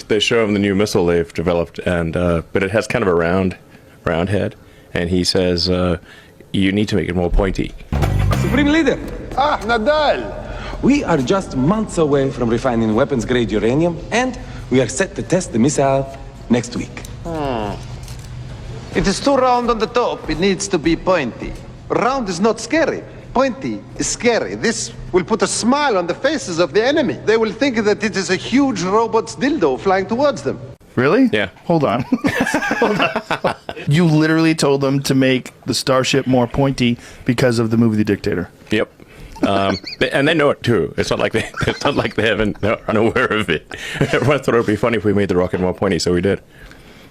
They show him the new missile they've developed, and but it has kind of a round head, and he says, "You need to make it more pointy." Supreme Leader, Nadal! we are just months away from refining weapons-grade uranium, and we are set to test the missile next week. It is too round on the top. It needs to be pointy. Round is not scary. Pointy is scary. This will put a smile on the faces of the enemy. They will think that it is a huge robot's dildo flying towards them. Really? Yeah. Hold on. Hold on. You literally told them to make the starship more pointy because of the movie The Dictator. Yep. And they know it too. It's not like they they're unaware of it. Everyone thought it would be funny if we made the rocket more pointy, so we did.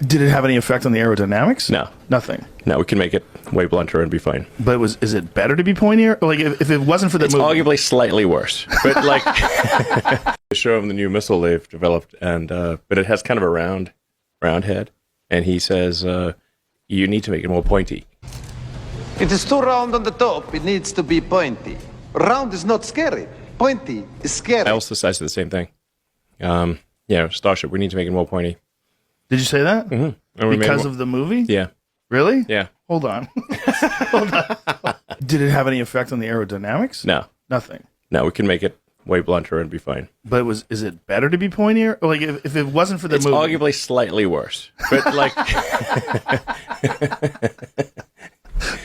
Did it have any effect on the aerodynamics? No. Nothing. No, we can make it way blunter and be fine. But is it better to be pointier? Like if it wasn't for the It's movie? arguably slightly worse. But like they show him the new missile they've developed, and but it has kind of a round head, and he says, "You need to make it more pointy." It is too round on the top. It needs to be pointy. Round is not scary. Pointy is scary. I also said the same thing. Starship. We need to make it more pointy. Did you say that? Mm-hmm. Because of the movie? Yeah. Really? Yeah. Hold on. Hold on. Did it have any effect on the aerodynamics? No. Nothing. No, we can make it way blunter and be fine. But is it better to be pointier? Like if it wasn't for the It's movie? arguably slightly worse. But like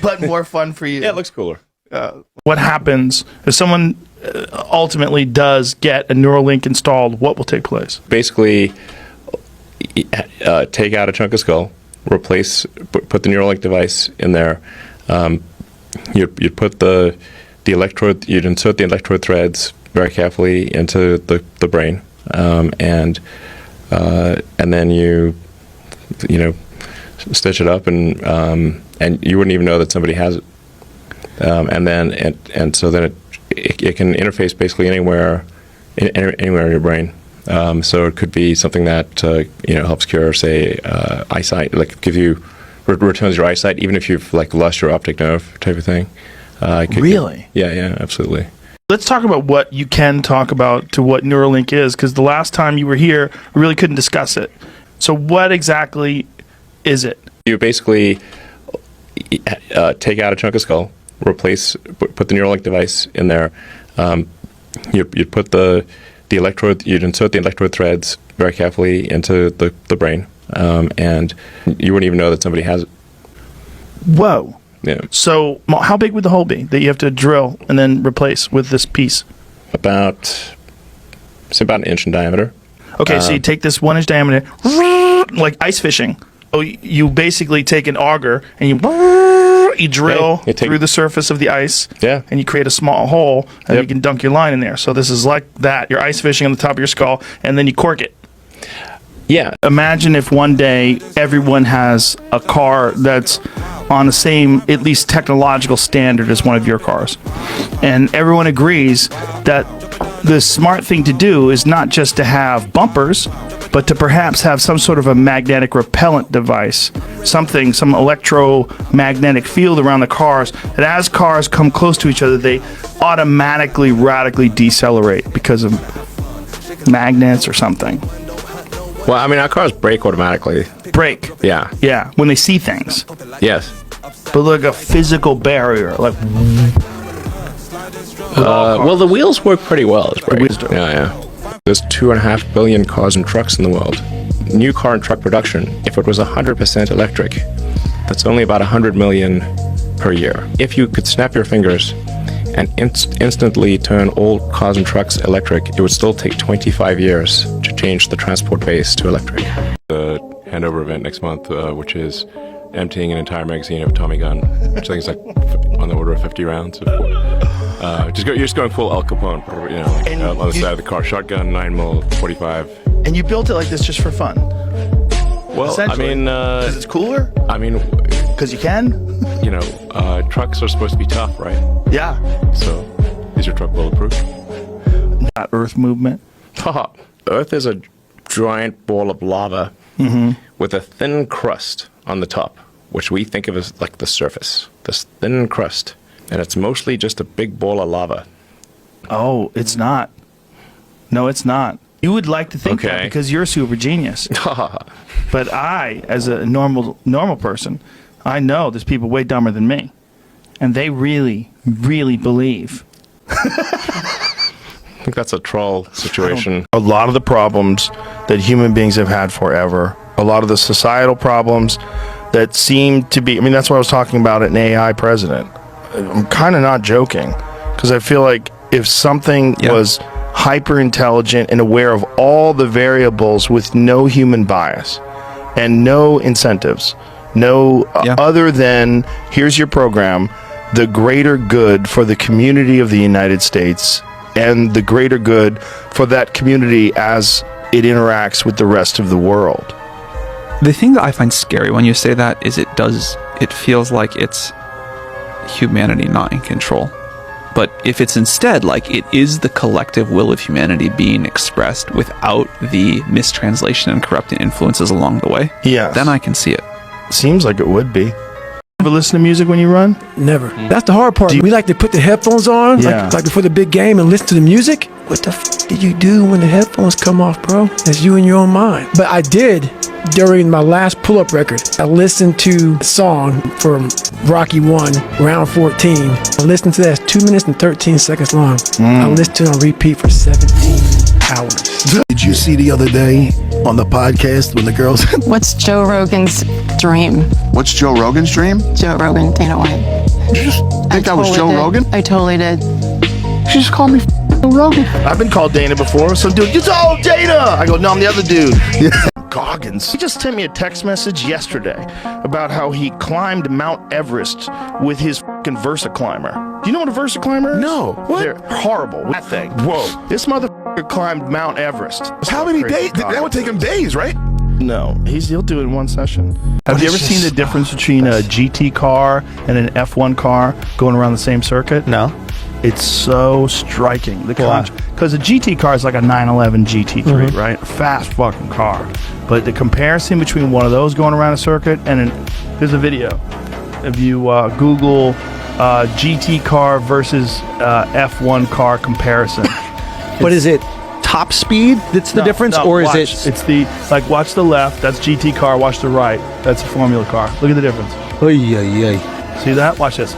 But more fun for you. yeah, it looks cooler. What happens if someone ultimately does get a Neuralink installed? What will take place? Basically, take out a chunk of skull, put the Neuralink device in there. You'd put the electrode. You'd insert the electrode threads very carefully into the brain, and then you stitch it up, and you wouldn't even know that somebody has it. So then it can interface basically anywhere in your brain. So it could be something that helps cure, say, eyesight, like returns your eyesight, even if you've like lost your optic nerve type of thing. Really? Yeah, absolutely. Let's talk about what you can talk about to what Neuralink is, because the last time you were here, we really couldn't discuss it. So what exactly is it? You basically take out a chunk of skull, put the Neuralink device in there. You'd put the electrode. You'd insert the electrode threads very carefully into the brain, and you wouldn't even know that somebody has it. Whoa. Yeah. So how big would the hole be that you have to drill and then replace with this piece? About an inch in diameter. Okay, so you take this 1 inch diameter, like ice fishing. Oh, you basically take an auger and you drill through the surface of the ice. Yeah. And you create a small hole, and you can dunk your line in there. So this is like that. You're ice fishing on the top of your skull, and then you cork it. Yeah. Imagine if one day everyone has a car that's on the same, at least technological standard as one of your cars. And everyone agrees that the smart thing to do is not just to have bumpers, but to perhaps have some sort of a magnetic repellent device, some electromagnetic field around the cars, that as cars come close to each other, they automatically radically decelerate because of magnets or something. Well, I mean, our cars brake automatically. Brake. Yeah. Yeah, when they see things. Yes. But like a physical barrier, like. Well, the wheels work pretty well as brake. wheels do. Yeah. There's 2.5 billion cars and trucks in the world. New car and truck production, if it was 100% electric, that's only about 100 million per year. If you could snap your fingers and instantly turn all cars and trucks electric, it would still take 25 years to change the transport base to electric. The handover event next month, which is emptying an entire magazine of Tommy gun, which I think is like on the order of 50 rounds. You're just going full Al Capone, on the side of the car. Shotgun, 9mm, 45. And you built it like this just for fun? Well, I mean... Because it's cooler? I mean... Because you can? Trucks are supposed to be tough, right? Yeah. So, is your truck bulletproof? Not Earth movement. Earth is a giant ball of lava with a thin crust on the top, which we think of as like the surface. This thin crust. And it's mostly just a big ball of lava. Oh, it's not. No, it's not. You would like to think that Okay. because you're a super genius. But I, as a normal person, I know there's people way dumber than me. And they really, really believe. I think that's a troll situation. A lot of the problems that human beings have had forever, a lot of the societal problems that seem to be, I mean, that's what I was talking about an AI president. I'm kind of not joking, because I feel like if something was hyper intelligent and aware of all the variables with no human bias and no incentives, other than here's your program, the greater good for the community of the United States and the greater good for that community as it interacts with the rest of the world. The thing that I find scary when you say that is it feels like it's humanity not in control. But if it's instead like it is the collective will of humanity being expressed without the mistranslation and corrupting influences along the way, then I can see it. Seems like it would be. Ever listen to music when you run? Never. That's the hard part. We like to put the headphones on, Yeah. like before the big game, and listen to the music. What the did you do when the headphones come off, bro? That's you in your own mind. But I did during my last pull-up record. I listened to a song from Rocky 1, round 14. I listened to that. It's 2 minutes and 13 seconds long. I listened to it on repeat for 17 hours. Did you see the other day on the podcast when the girls... What's Joe Rogan's dream? What's Joe Rogan's dream? Joe Rogan, Dana White. Did you just think that was Joe Rogan? I totally did. She just called me Rogan. I've been called Dana before. Some dude, it's all Dana. I go, no, I'm the other dude. Goggins. He just sent me a text message yesterday about how he climbed Mount Everest with his fucking Versa climber. Do you know what a Versa climber is? No. What? They're horrible. That thing. Whoa. This motherfucker climbed Mount Everest. How many days? That would take him days, right? No, he'll do it in one session. Have you ever seen the difference between a GT car and an F1 car going around the same circuit? No. It's so striking. Because a GT car is like a 911 GT3, right? A fast fucking car. But the comparison between one of those going around a circuit and here's a video. If you Google GT car versus F1 car comparison. But is it top speed that's the difference, or is it? It's the watch the left. That's GT car. Watch the right. That's a Formula car. Look at the difference. See that? Watch this.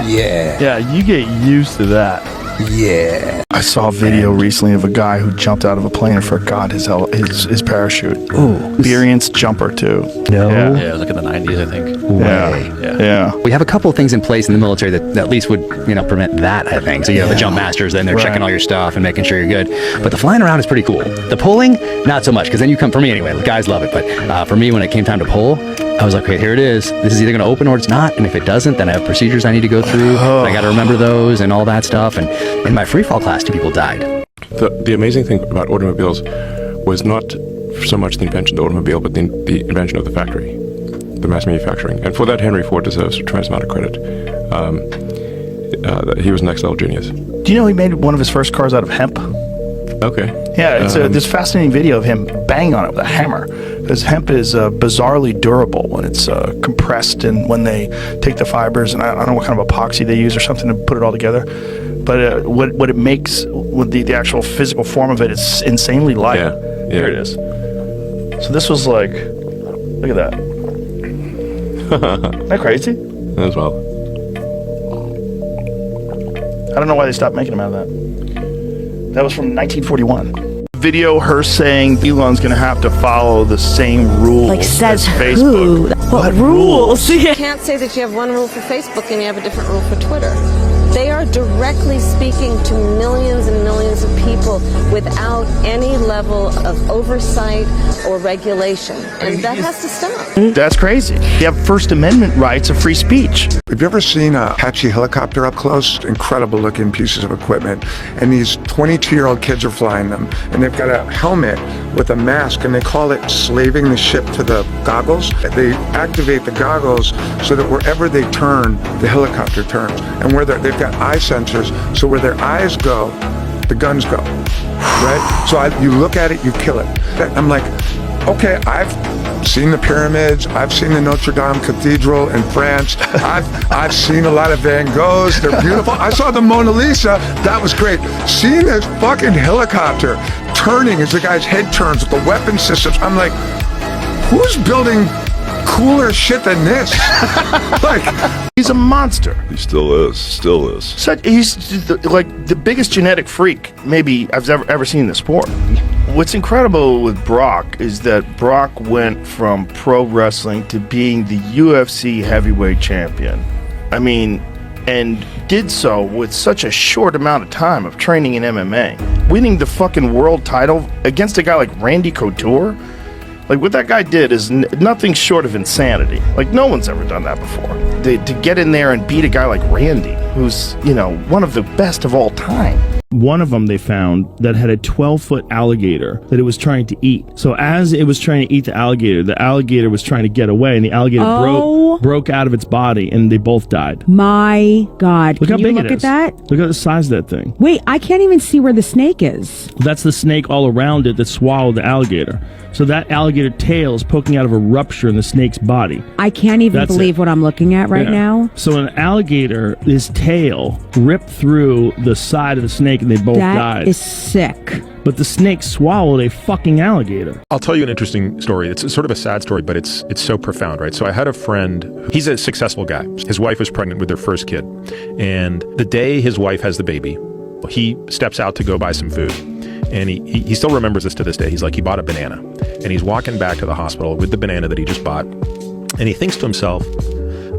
Yeah, you get used to that. Yeah. I saw a video recently of a guy who jumped out of a plane and forgot his parachute. Ooh. Experienced jumper too. No. Yeah, look at the 90s, I think. Yeah. We have a couple of things in place in the military that at least would, prevent that, I think. So you have the jump masters, then they're checking all your stuff and making sure you're good. But the flying around is pretty cool. The pulling, not so much, because then you come, for me anyway, the guys love it. But for me, when it came time to pull, I was like, okay, here it is. This is either going to open or it's not. And if it doesn't, then I have procedures I need to go through. I got to remember those and all that stuff. And in my free fall class, 2 people died. The amazing thing about automobiles was not so much the invention of the automobile, but the invention of the factory, the mass manufacturing. And for that, Henry Ford deserves a tremendous amount of credit. He was an next level genius. Do you know he made one of his first cars out of hemp? Okay. Yeah, it's this fascinating video of him banging on it with a hammer. Because hemp is bizarrely durable when it's compressed and when they take the fibers, and I don't know what kind of epoxy they use or something to put it all together. But what it makes, with the actual physical form of it, it's insanely light. Yeah. Here it is. So this was like, look at that. Isn't that crazy? As well. I don't know why they stopped making them out of that. That was from 1941. Video her saying Elon's going to have to follow the same rules as Facebook. What rules? You can't say that you have one rule for Facebook and you have a different rule for Twitter. They are directly speaking to millions and millions of people without any level of oversight or regulation. And that has to stop. That's crazy. You have First Amendment rights of free speech. Have you ever seen a Apache helicopter up close? Incredible looking pieces of equipment. And these 22-year-old kids are flying them. And they've got a helmet with a mask, and they call it slaving the ship to the goggles. They activate the goggles so that wherever they turn, the helicopter turns. And where they've got eye sensors, so where their eyes go, the guns go. Right? So you look at it, you kill it. I'm like, okay, I've seen the pyramids. I've seen the Notre Dame Cathedral in France. I've seen a lot of Van Goghs. They're beautiful. I saw the Mona Lisa. That was great. Seeing this fucking helicopter turning as the guy's head turns with the weapon systems, I'm like, who's building cooler shit than this? Like, he's a monster. He still is. He's like the biggest genetic freak maybe I've ever seen in the sport. What's incredible with Brock is that Brock went from pro wrestling to being the UFC heavyweight champion. I mean, and did so with such a short amount of time of training in MMA. Winning the fucking world title against a guy like Randy Couture. Like, what that guy did is nothing short of insanity. Like, no one's ever done that before. To get in there and beat a guy like Randy, who's, you know, one of the best of all time. One of them they found that had a 12-foot alligator that it was trying to eat. So as it was trying to eat the alligator was trying to get away, and the alligator broke out of its body, and they both died. My God. Look Can how big you look it at is. that? Look at the size of that thing. Wait, I can't even see where the snake is. That's the snake all around it that swallowed the alligator. So that alligator tail is poking out of a rupture in the snake's body. I can't even believe what I'm looking at right now. So an alligator, his tail ripped through the side of the snake and they both died. That is sick. But the snake swallowed a fucking alligator. I'll tell you an interesting story. It's sort of a sad story, but it's so profound, right? So I had a friend, he's a successful guy. His wife was pregnant with their first kid. And the day his wife has the baby, he steps out to go buy some food. And he still remembers this to this day. He's like, he bought a banana. And he's walking back to the hospital with the banana that he just bought. And he thinks to himself,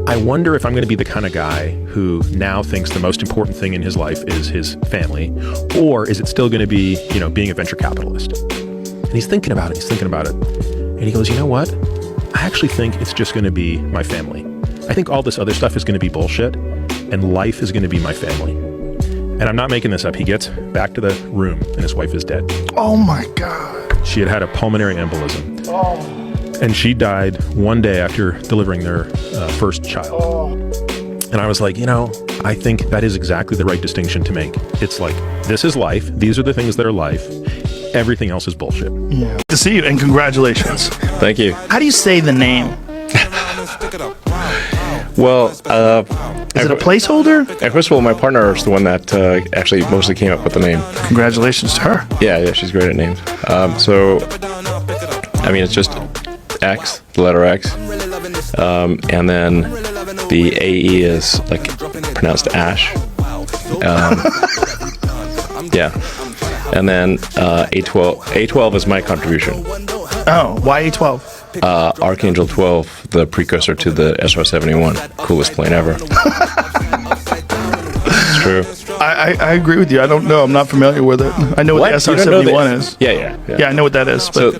I wonder if I'm going to be the kind of guy who now thinks the most important thing in his life is his family, or is it still going to be, you know, being a venture capitalist? And he's thinking about it. And he goes, you know what? I actually think it's just going to be my family. I think all this other stuff is going to be bullshit, and life is going to be my family. And I'm not making this up. He gets back to the room, and his wife is dead. Oh my God. She had a pulmonary embolism. Oh. And she died one day after delivering their first child. And I was like, you know, I think that is exactly the right distinction to make. It's like, this is life. These are the things that are life. Everything else is bullshit. Yeah. To see you, and congratulations. Thank you. How do you say the name? Well, is it a placeholder? First of all, my partner is the one that actually mostly came up with the name. Congratulations to her. Yeah, she's great at names. So, I mean, it's just X, the letter X, and then the AE is like pronounced Ash. Yeah, and then A12 is my contribution. Oh, why A12? Archangel 12, the precursor to the SR-71, coolest plane ever. It's true. I agree with you. I don't know. I'm not familiar with it. I know what the SR-71 is. Yeah. Yeah, I know what that is. But So